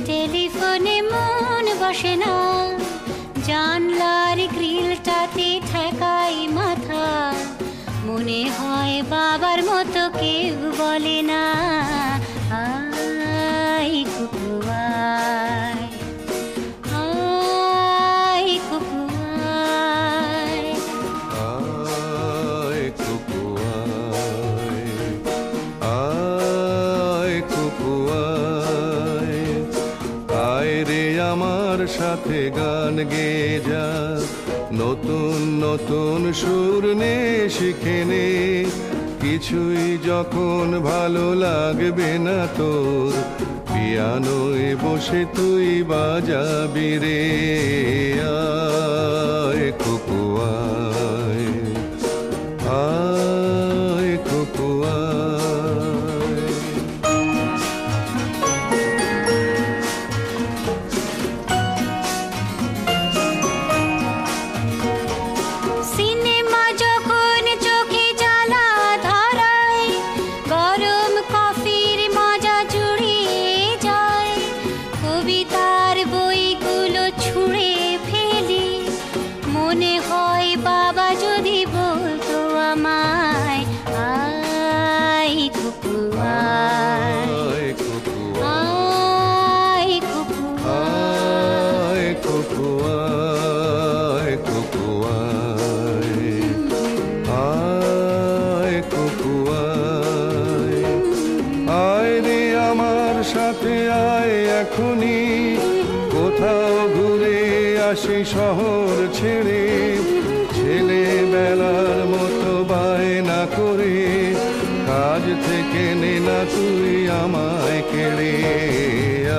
টেলিফোনে মন বসে না, জানলার গ্রিলটাতে ঠেকাই মাথা, মনে হয় বাবার মতো কেউ বলে না, আয় কুকু আয়, আয় কুকু আয়, আয় কুকু আয়, আয় কুকু আয়, আয় রে আমার সাথে গান গেয়ে যা, নতুন নতুন সুর নে শিখে নে, কিছুই যখন ভালো লাগবে না তোর, পিয়ানোয় বসে তুই বাজাবি রে, আয় কুকু আয়, আয় কুকু আয়। সিনেমা যখন চোখে জ্বালা ধরায়, গরম কফির মজা জুড়িয়ে যায়, কবিতার বইগুলো ছুঁড়ে ফেলি, মনে হয় বাবা যদি বলতো আমায়, আয় কুকু আয়, আয় কুকু আয় কুকু আয়, কুকু আয়, কুকু আয়, আয় কুকু আয়, আয় রে আমার সাথে আয় এখনই, কোথাও ঘুরে আসি শহর ছেড়ে, ছেলেবেলার মতো বায়না করে, কাজ থেকে নে না তুই আমায় কেড়ে,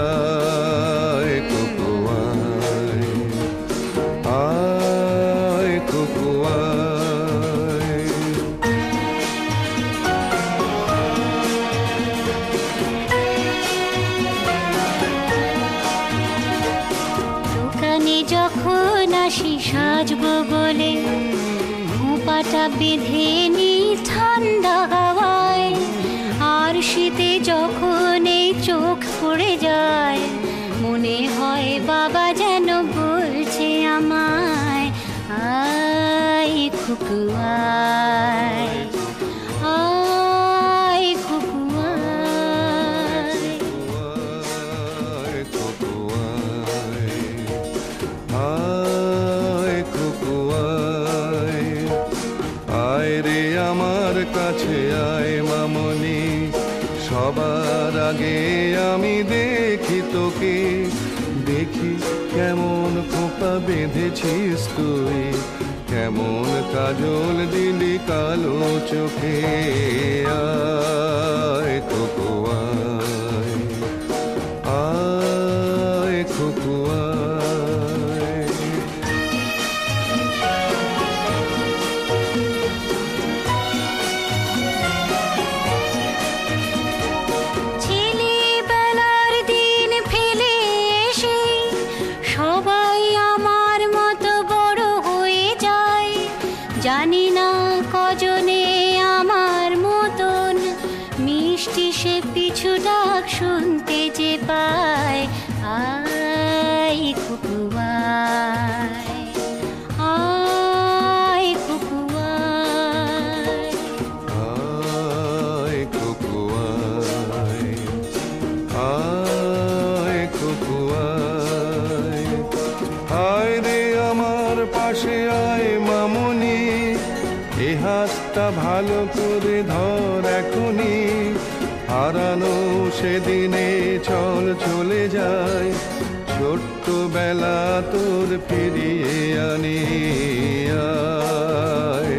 আয় কুকু আয়, আয় কুকু আয়। দোকানে যখন আসি সাজবো বলে, খোঁপাটা বেঁধে নি ঠান্ডা হাওয়ায়, আর শীতে যখন এই চোখ পড়ে যায়, মনে হয় বাবা যেন বলছে আমায়, আয় কুকু আয়, আয় কুকু আয়, আয় কুকু আয়, আয় কুকু আয়, আয় রে আমার কাছে আয় মামনি, সবার আগে আমি দেখি তোকে, দেখি কেমন খোপা বেঁধেছিস তুই, কেমন কাজল দিলি কালো চোখে, আয় কুকু আয়, আয় কুকু আয়। ছেলেবেলার দিন ফেলে এসে সবাই আমার মতো বড় হয়ে যায়, জানি না কজনে আমার মতন মিষ্টি সে পিছু ডাক শুনতে যে পায়, আয় কুকু আয়, আয় কুকু আয়, আয় কুকু আয়, আয় কুকু আয়, আয় রে আমার পাশে আয় মামনি, এ হাতটা ভালো করে ধর এখনই, হারানো সেদিনে চল চলে যায়, ছোট্ট বেলা তোর ফিরিয়ে আনি, আয়